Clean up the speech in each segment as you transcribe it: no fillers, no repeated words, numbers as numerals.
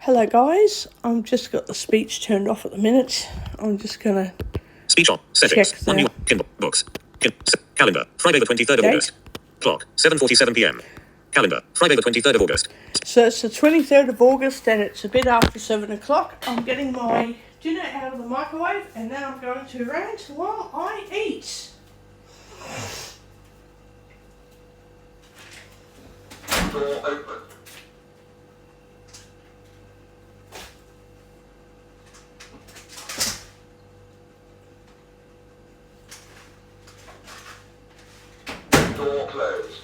Hello guys, I'm just got the speech turned off at the minute. I'm just going to Speech on. Settings. check the Unmute. Kindle. Books. Calendar. Friday the 23rd of date. August. Clock. 7:47 p.m. Calendar. Friday the 23rd of August. So it's the 23rd of August and it's a bit after 7 o'clock. I'm getting my dinner out of the microwave and then I'm going to rant while I eat. Door open. Door closed.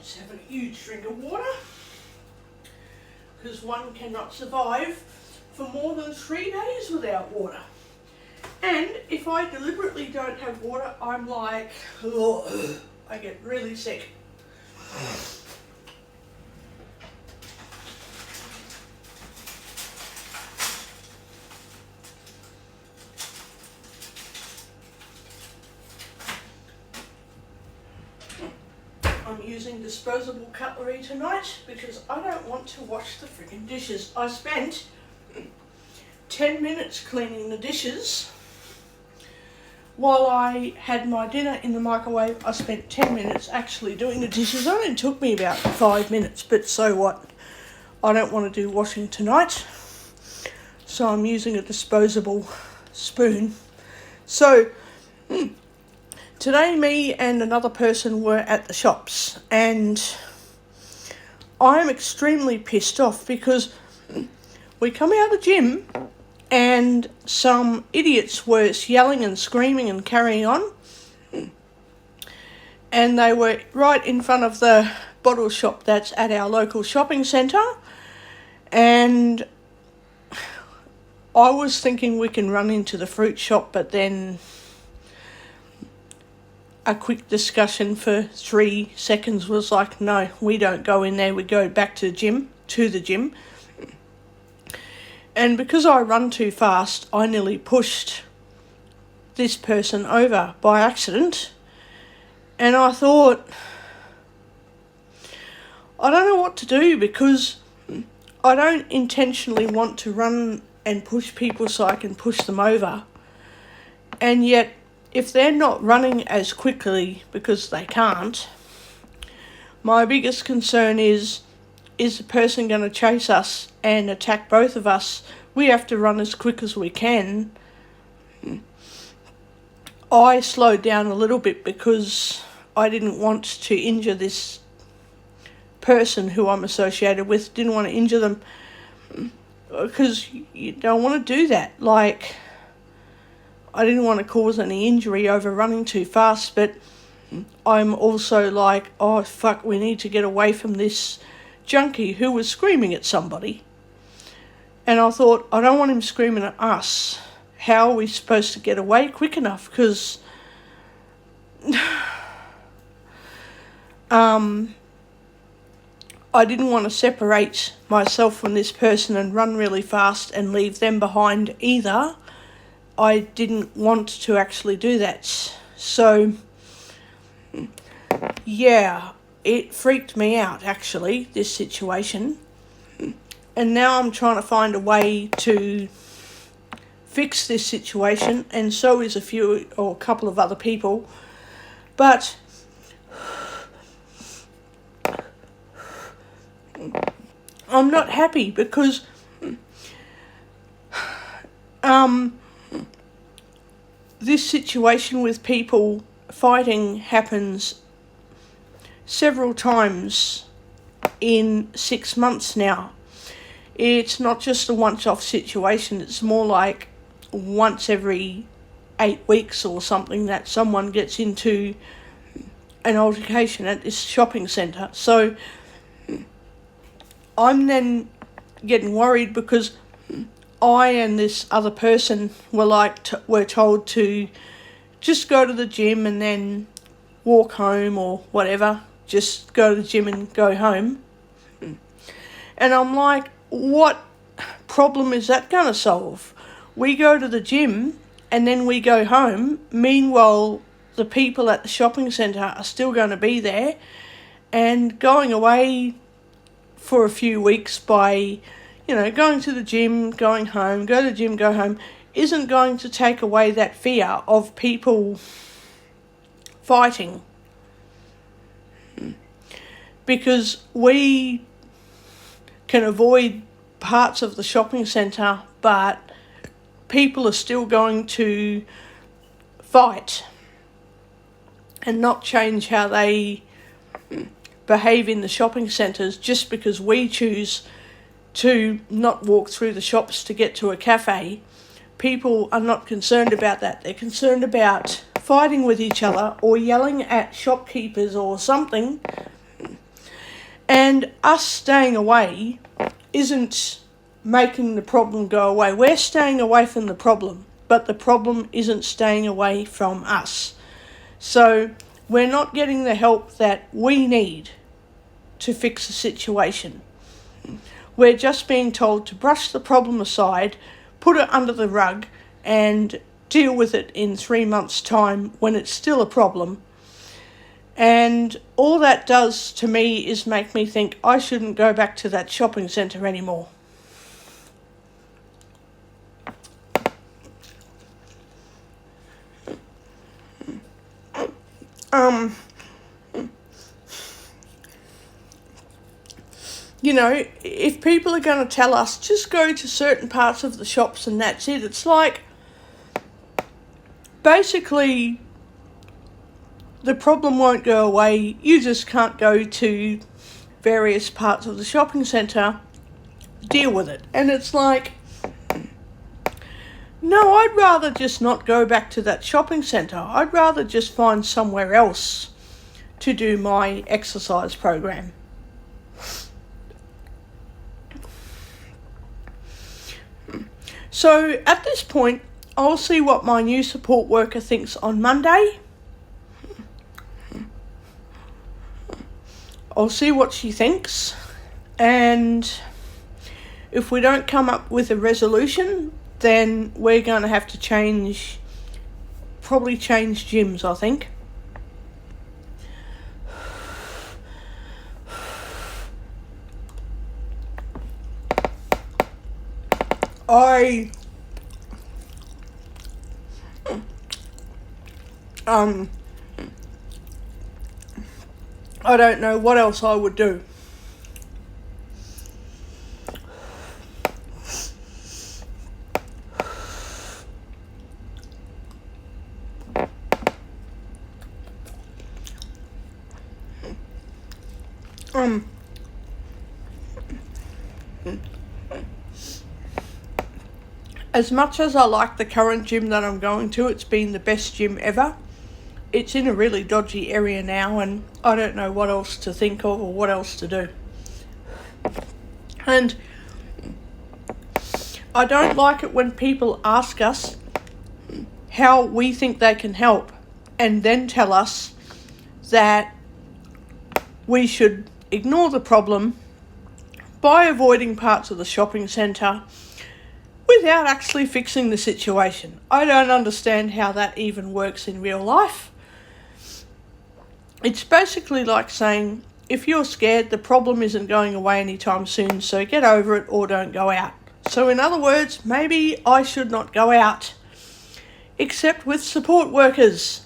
Just having a huge drink of water because one cannot survive for more than 3 days without water. And if I deliberately don't have water, I'm like, ugh, I get really sick. I'm using disposable cutlery tonight because I don't want to wash the freaking dishes. I spent 10 minutes cleaning the dishes. While I had my dinner in the microwave, I spent 10 minutes actually doing the dishes. It only took me about 5 minutes, but so what? I don't want to do washing tonight. So I'm using a disposable spoon. So today me and another person were at the shops and I'm extremely pissed off because we come out of the gym and some idiots were yelling and screaming and carrying on, and they were right in front of the bottle shop that's at our local shopping centre, and I was thinking we can run into the fruit shop, but then a quick discussion for 3 seconds was like, no, we don't go in there, we go back to the gym. And because I run too fast, I nearly pushed this person over by accident. And I thought, I don't know what to do because I don't intentionally want to run and push people so I can push them over. And yet, if they're not running as quickly because they can't, my biggest concern is the person going to chase us and attack both of us? We have to run as quick as we can. I slowed down a little bit because I didn't want to injure this person who I'm associated with. Didn't want to injure them because you don't want to do that. Like, I didn't want to cause any injury over running too fast, but I'm also like, oh fuck, we need to get away from this junkie who was screaming at somebody. And I thought, I don't want him screaming at us. How are we supposed to get away quick enough? Because I didn't want to separate myself from this person and run really fast and leave them behind either. I didn't want to actually do that. So, yeah, it freaked me out, actually, this situation. And now I'm trying to find a way to fix this situation, and so is a couple of other people. But I'm not happy because this situation with people fighting happens several times in 6 months now. It's not just a once-off situation, it's more like once every 8 weeks or something that someone gets into an altercation at this shopping centre. So I'm then getting worried because I and this other person were told to just go to the gym and then walk home or whatever. Just go to the gym and go home. And I'm like, what problem is that going to solve? We go to the gym and then we go home. Meanwhile, the people at the shopping centre are still going to be there, and going away for a few weeks by, going to the gym, going home, go to the gym, go home, isn't going to take away that fear of people fighting. Because we can avoid parts of the shopping centre, but people are still going to fight and not change how they behave in the shopping centres just because we choose to not walk through the shops to get to a cafe. People are not concerned about that. They're concerned about fighting with each other or yelling at shopkeepers or something. And us staying away isn't making the problem go away. We're staying away from the problem, but the problem isn't staying away from us. So we're not getting the help that we need to fix the situation. We're just being told to brush the problem aside, put it under the rug, and deal with it in 3 months' time when it's still a problem. And all that does to me is make me think I shouldn't go back to that shopping centre anymore. If people are going to tell us just go to certain parts of the shops and that's it, it's like basically the problem won't go away. You just can't go to various parts of the shopping centre, deal with it. And it's like, no, I'd rather just not go back to that shopping centre. I'd rather just find somewhere else to do my exercise program. So at this point, I'll see what my new support worker thinks on Monday. I'll see what she thinks, and if we don't come up with a resolution, then we're going to have to probably change gyms, I think. I don't know what else I would do. As much as I like the current gym that I'm going to, it's been the best gym ever. It's in a really dodgy area now, and I don't know what else to think of or what else to do. And I don't like it when people ask us how we think they can help and then tell us that we should ignore the problem by avoiding parts of the shopping centre without actually fixing the situation. I don't understand how that even works in real life. It's basically like saying, if you're scared, the problem isn't going away anytime soon, so get over it or don't go out. So in other words, maybe I should not go out, except with support workers.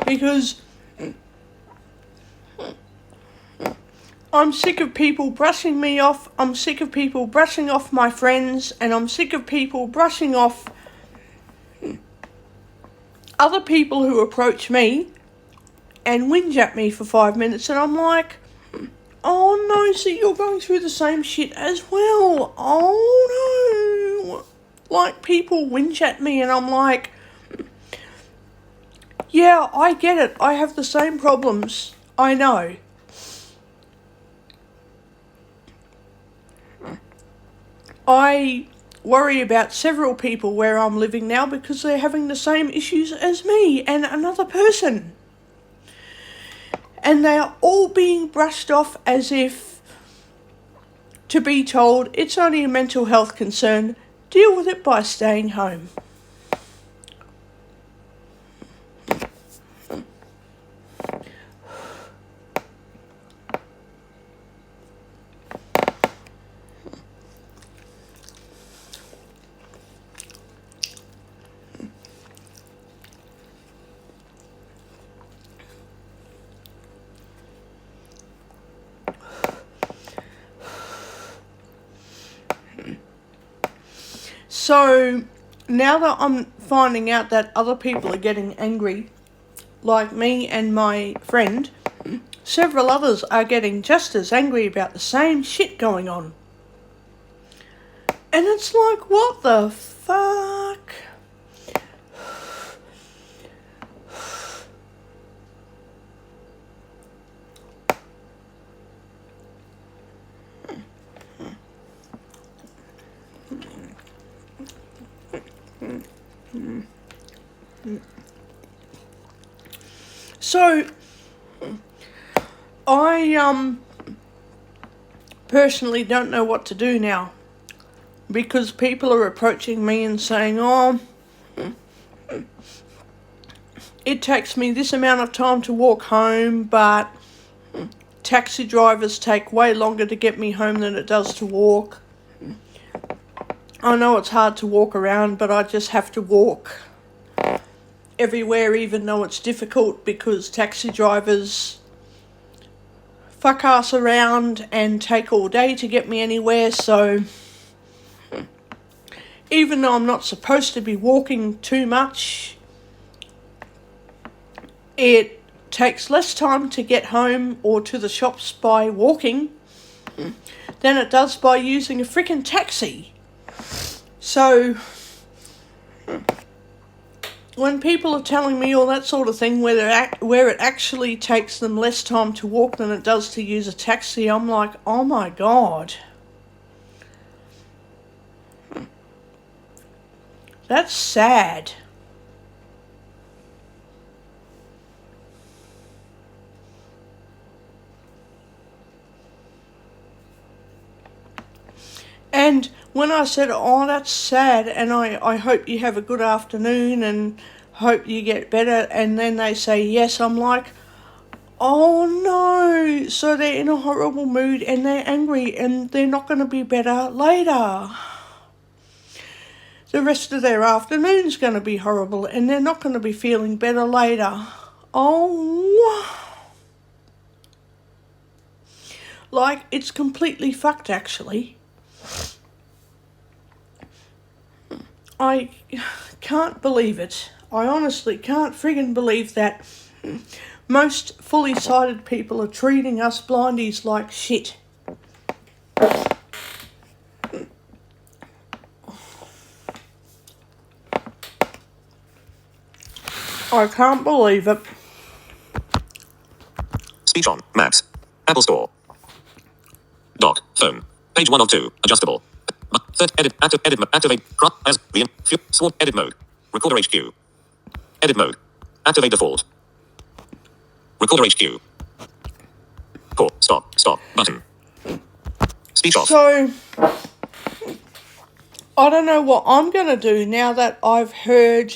Because I'm sick of people brushing me off, I'm sick of people brushing off my friends, and I'm sick of people brushing off other people who approach me and whinge at me for 5 minutes, and I'm like, oh no, so you're going through the same shit as well. Oh no. Like, people whinge at me and I'm like, yeah, I get it. I have the same problems. I know. I worry about several people where I'm living now because they're having the same issues as me and another person. And they are all being brushed off as if to be told it's only a mental health concern, deal with it by staying home. So now that I'm finding out that other people are getting angry, like me and my friend, several others are getting just as angry about the same shit going on. And it's like, what the fuck? So, I personally don't know what to do now, because people are approaching me and saying, oh, it takes me this amount of time to walk home, but taxi drivers take way longer to get me home than it does to walk. I know it's hard to walk around, but I just have to walk everywhere, even though it's difficult, because taxi drivers fuck ass around and take all day to get me anywhere. So even though I'm not supposed to be walking too much, it takes less time to get home or to the shops by walking than it does by using a freaking taxi. So when people are telling me all that sort of thing, where it actually takes them less time to walk than it does to use a taxi, I'm like, oh my God. That's sad. And when I said, oh, that's sad, and I hope you have a good afternoon and hope you get better, and then they say yes, I'm like, oh no, so they're in a horrible mood and they're angry and they're not going to be better later. The rest of their afternoon's going to be horrible and they're not going to be feeling better later. Oh, like, it's completely fucked, actually. I can't believe it. I honestly can't friggin' believe that most fully sighted people are treating us blindies like shit. I can't believe it. Speech on. Maps. Apple Store. Dock. Phone. Page 1 of 2. Adjustable. Third. Edit. Activate. Crop. As. Sword. Edit mode. Recorder HQ. Edit mode. Activate default. Recorder HQ. Pause. Stop. Stop. Button. Speech off. So, I don't know what I'm going to do now that I've heard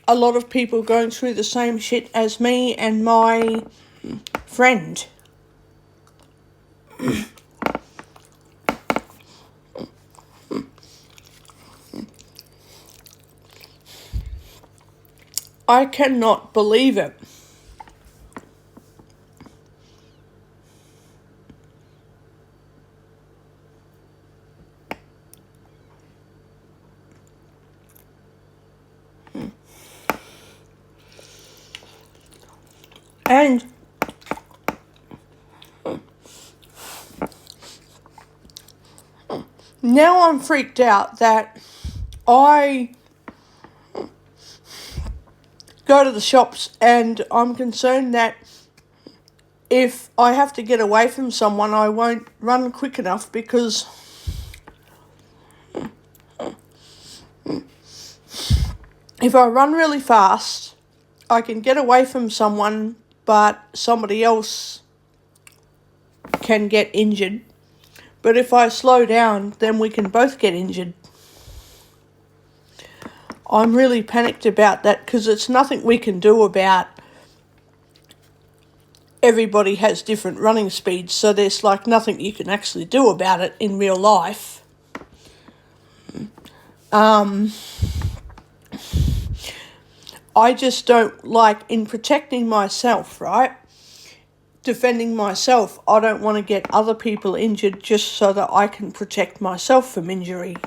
a lot of people going through the same shit as me and my friend. I cannot believe it. And now I'm freaked out that I go to the shops and I'm concerned that if I have to get away from someone, I won't run quick enough, because if I run really fast, I can get away from someone, but somebody else can get injured. But if I slow down, then we can both get injured. I'm really panicked about that, because it's nothing we can do about everybody has different running speeds, so there's like nothing you can actually do about it in real life. I just don't like, in protecting myself, right? Defending myself, I don't want to get other people injured just so that I can protect myself from injury.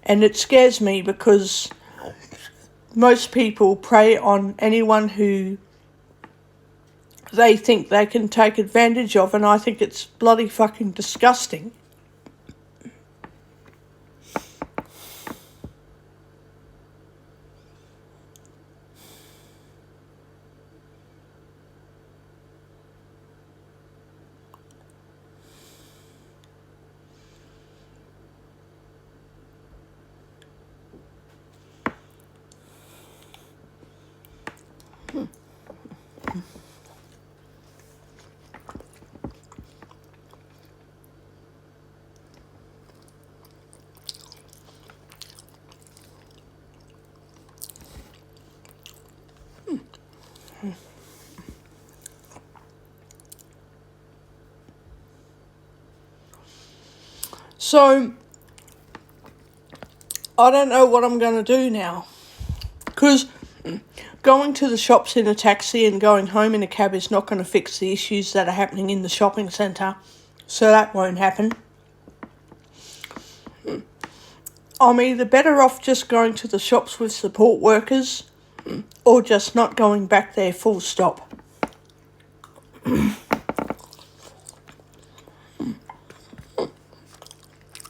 And it scares me, because most people prey on anyone who they think they can take advantage of, and I think it's bloody fucking disgusting. So, I don't know what I'm going to do now, because going to the shops in a taxi and going home in a cab is not going to fix the issues that are happening in the shopping centre, so that won't happen. I'm either better off just going to the shops with support workers, or just not going back there, full stop.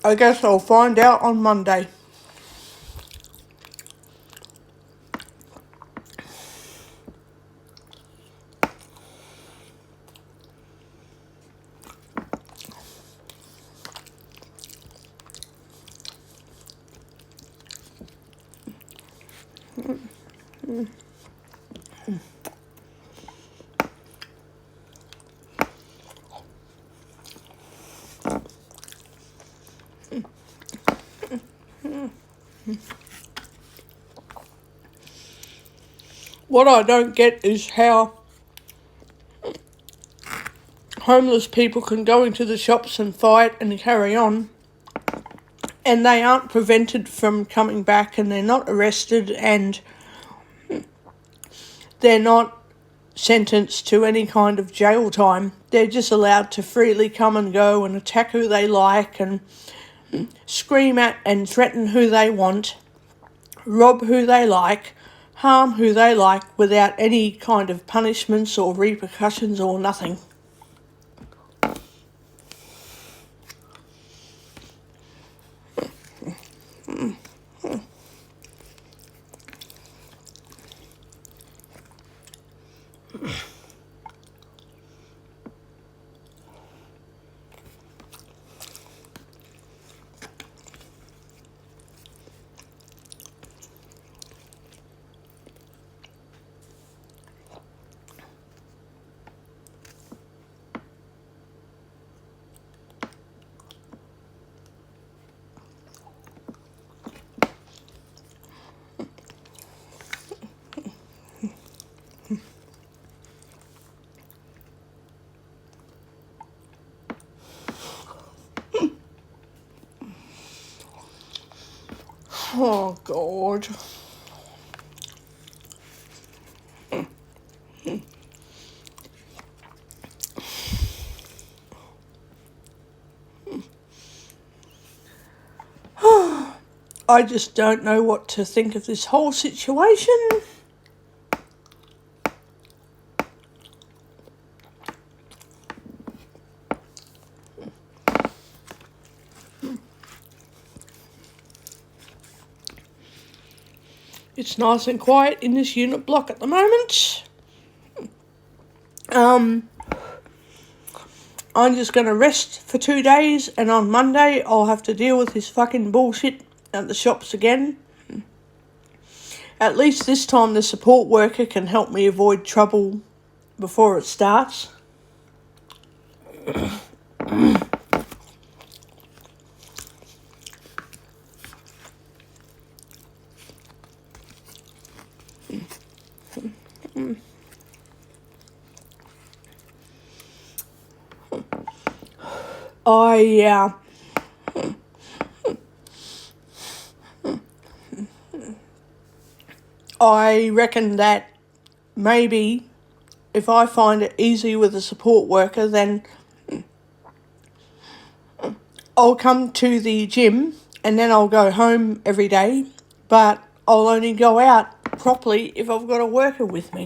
I guess I'll find out on Monday. What I don't get is how homeless people can go into the shops and fight and carry on, and they aren't prevented from coming back, and they're not arrested, and they're not sentenced to any kind of jail time. They're just allowed to freely come and go and attack who they like, and scream at and threaten who they want, rob who they like, harm who they like, without any kind of punishments or repercussions or nothing. Oh, God. I just don't know what to think of this whole situation. It's nice and quiet in this unit block at the moment. I'm just going to rest for 2 days, and on Monday I'll have to deal with this fucking bullshit at the shops again. At least this time the support worker can help me avoid trouble before it starts. I reckon that maybe if I find it easy with a support worker, then I'll come to the gym and then I'll go home every day, but I'll only go out properly if I've got a worker with me.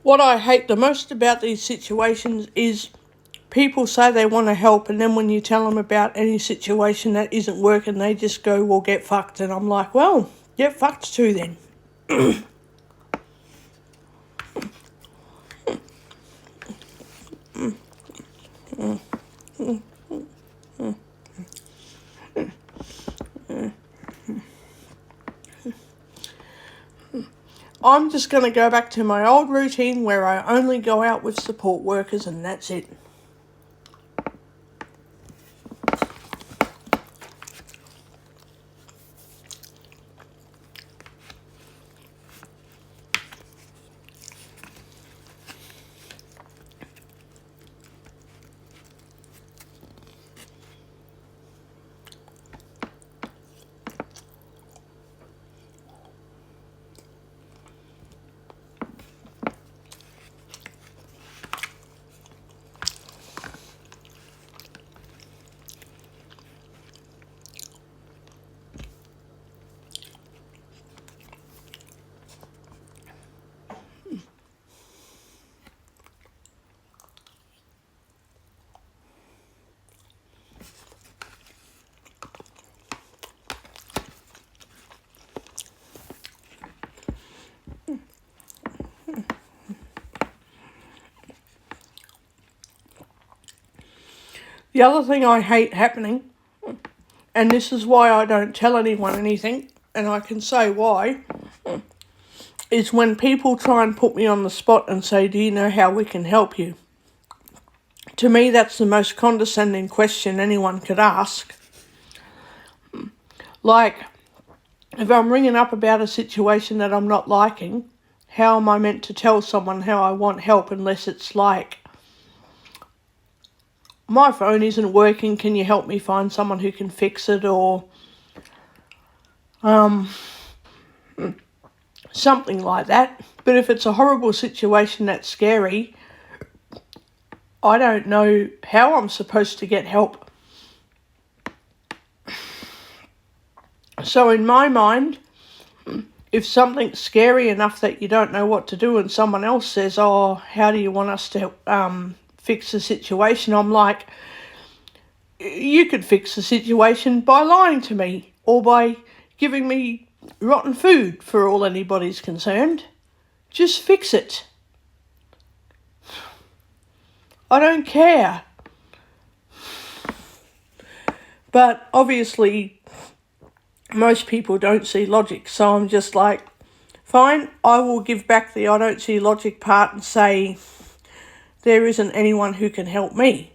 What I hate the most about these situations is people say they want to help, and then when you tell them about any situation that isn't working, they just go, well, get fucked. And I'm like, well, get fucked too then. I'm just going to go back to my old routine where I only go out with support workers and that's it. The other thing I hate happening, and this is why I don't tell anyone anything, and I can say why, is when people try and put me on the spot and say, do you know how we can help you? To me, that's the most condescending question anyone could ask. Like, if I'm ringing up about a situation that I'm not liking, how am I meant to tell someone how I want help unless it's like, my phone isn't working, can you help me find someone who can fix it, or something like that. But if it's a horrible situation that's scary, I don't know how I'm supposed to get help. So in my mind, if something's scary enough that you don't know what to do and someone else says, oh, how do you want us to fix the situation? I'm like, you could fix the situation by lying to me or by giving me rotten food for all anybody's concerned. Just fix it. I don't care. But obviously, most people don't see logic, so I'm just like, fine, I will give back the I don't see logic part and say there isn't anyone who can help me.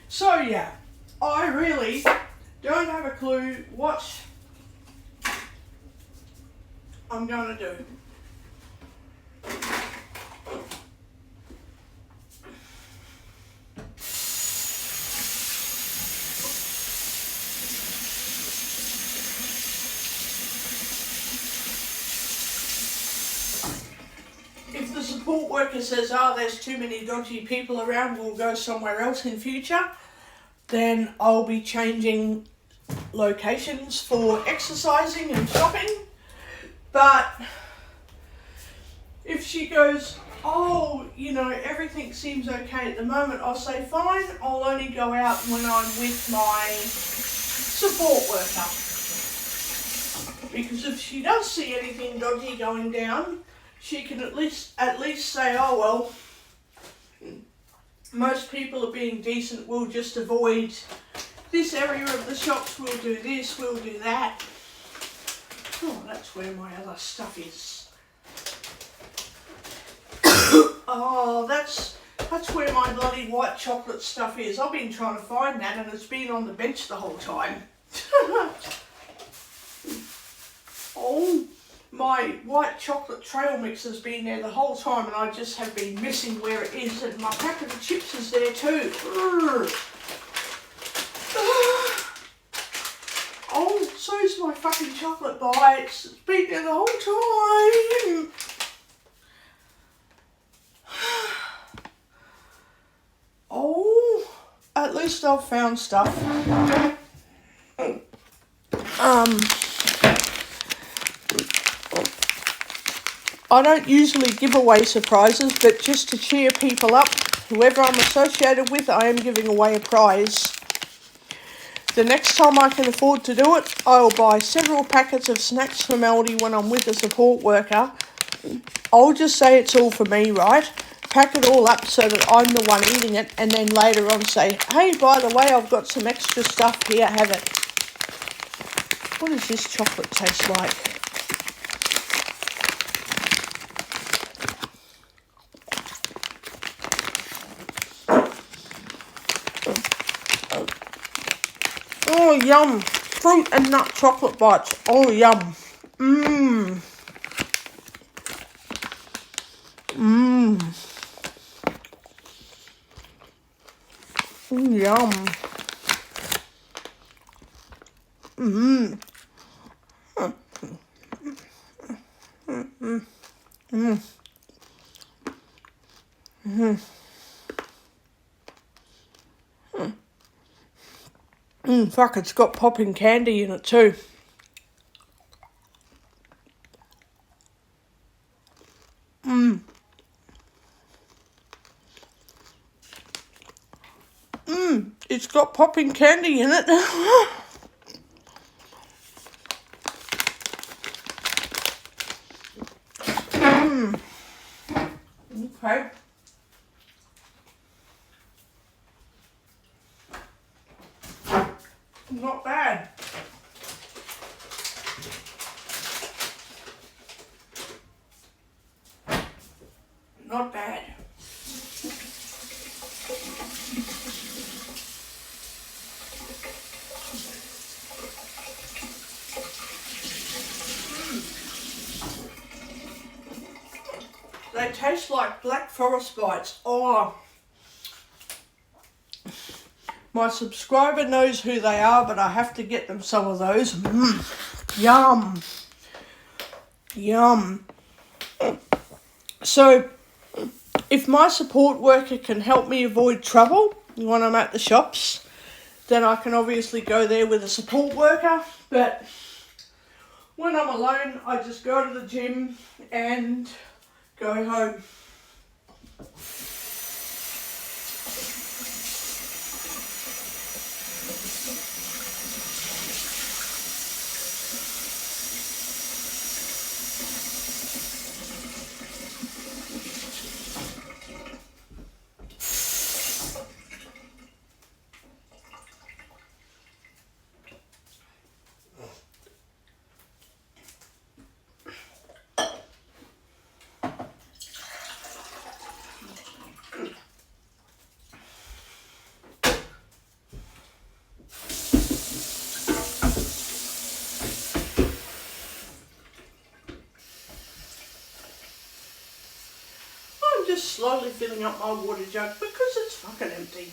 So yeah, I really don't have a clue what I'm going to do. If the support worker says, oh, there's too many dodgy people around, we'll go somewhere else in future, then I'll be changing locations for exercising and shopping. But if she goes, oh, you know, everything seems okay at the moment, I'll say, fine, I'll only go out when I'm with my support worker. Because if she does see anything dodgy going down, she can at least say, oh well, most people are being decent, we'll just avoid this area of the shops, we'll do this, we'll do that. Oh, that's where my other stuff is. Oh, that's where my bloody white chocolate stuff is. I've been trying to find that and it's been on the bench the whole time. Oh, my white chocolate trail mix has been there the whole time and I just have been missing where it is, and my packet of chips is there too. Oh, so's my fucking chocolate bites. It's been there the whole time. Oh, at least I've found stuff. I don't usually give away surprises, but just to cheer people up, whoever I'm associated with, I am giving away a prize. The next time I can afford to do it, I'll buy several packets of snacks for Melody when I'm with a support worker. I'll just say it's all for me, right? Pack it all up so that I'm the one eating it, and then later on say, hey, by the way, I've got some extra stuff here, have it. What does this chocolate taste like? Oh, yum. Fruit and nut chocolate bites. Oh, yum. Mmm. Mmm. Yum. Mmm. Mmm. Mmm. Fuck, it's got popping candy in it too. It's got popping candy in it. Okay. Not bad. Not bad. They taste like Black Forest bites. Oh, my subscriber knows who they are, but I have to get them some of those. Yum. Yum. So, if my support worker can help me avoid trouble when I'm at the shops, then I can obviously go there with a support worker. But when I'm alone, I just go to the gym and go home. I'm just slowly filling up my water jug because it's fucking empty.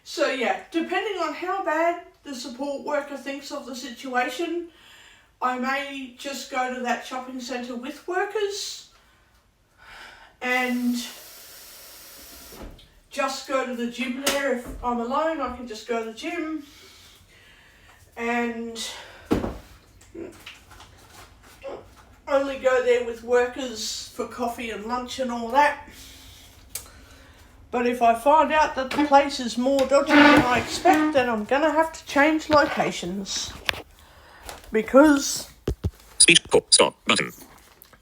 So yeah, depending on how bad the support worker thinks of the situation, I may just go to that shopping centre with workers and just go to the gym there. If I'm alone, I can just go to the gym and only go there with workers for coffee and lunch and all that. But if I find out that the place is more dodgy than I expect, then I'm gonna have to change locations. Because Speech. Stop. Button.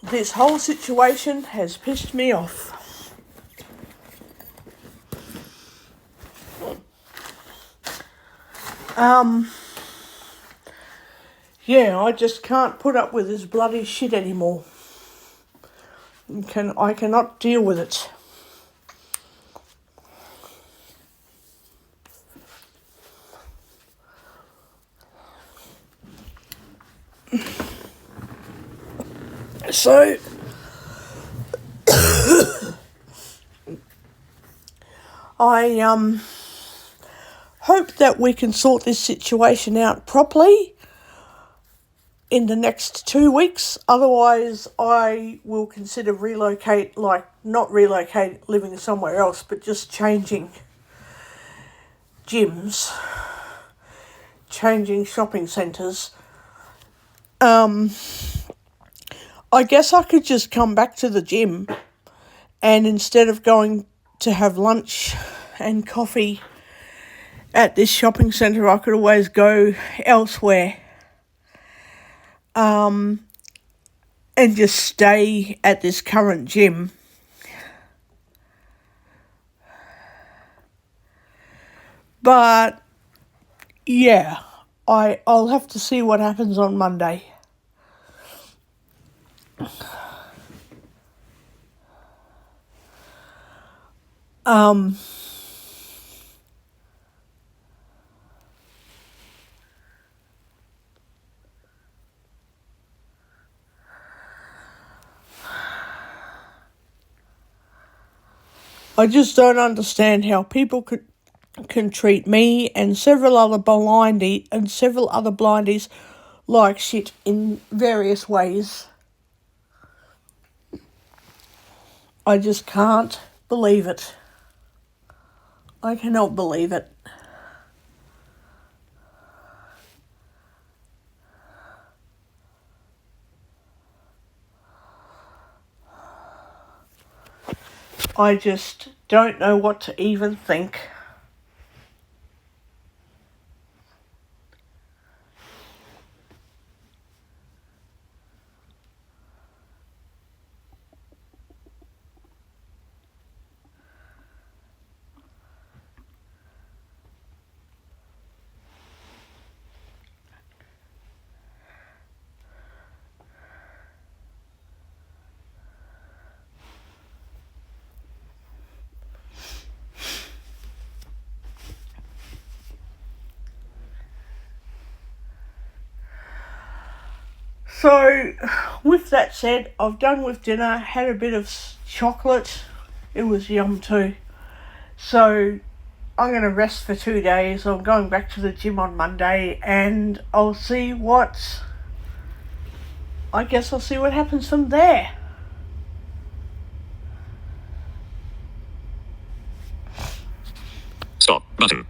this whole situation has pissed me off. Yeah, I just can't put up with this bloody shit anymore. I cannot deal with it. So, I hope that we can sort this situation out properly in the next 2 weeks. Otherwise, I will consider not relocate, living somewhere else, but just changing gyms, changing shopping centres. I guess I could just come back to the gym, and instead of going to have lunch and coffee at this shopping centre, I could always go elsewhere and just stay at this current gym. But yeah, I'll have to see what happens on Monday. I just don't understand how people can treat me and several other blindies like shit in various ways. I just can't believe it. I cannot believe it. I just don't know what to even think. So, with that said, I've done with dinner, had a bit of chocolate. It was yum too. So, I'm going to rest for 2 days. I'm going back to the gym on Monday and I'll see what happens from there. Stop button.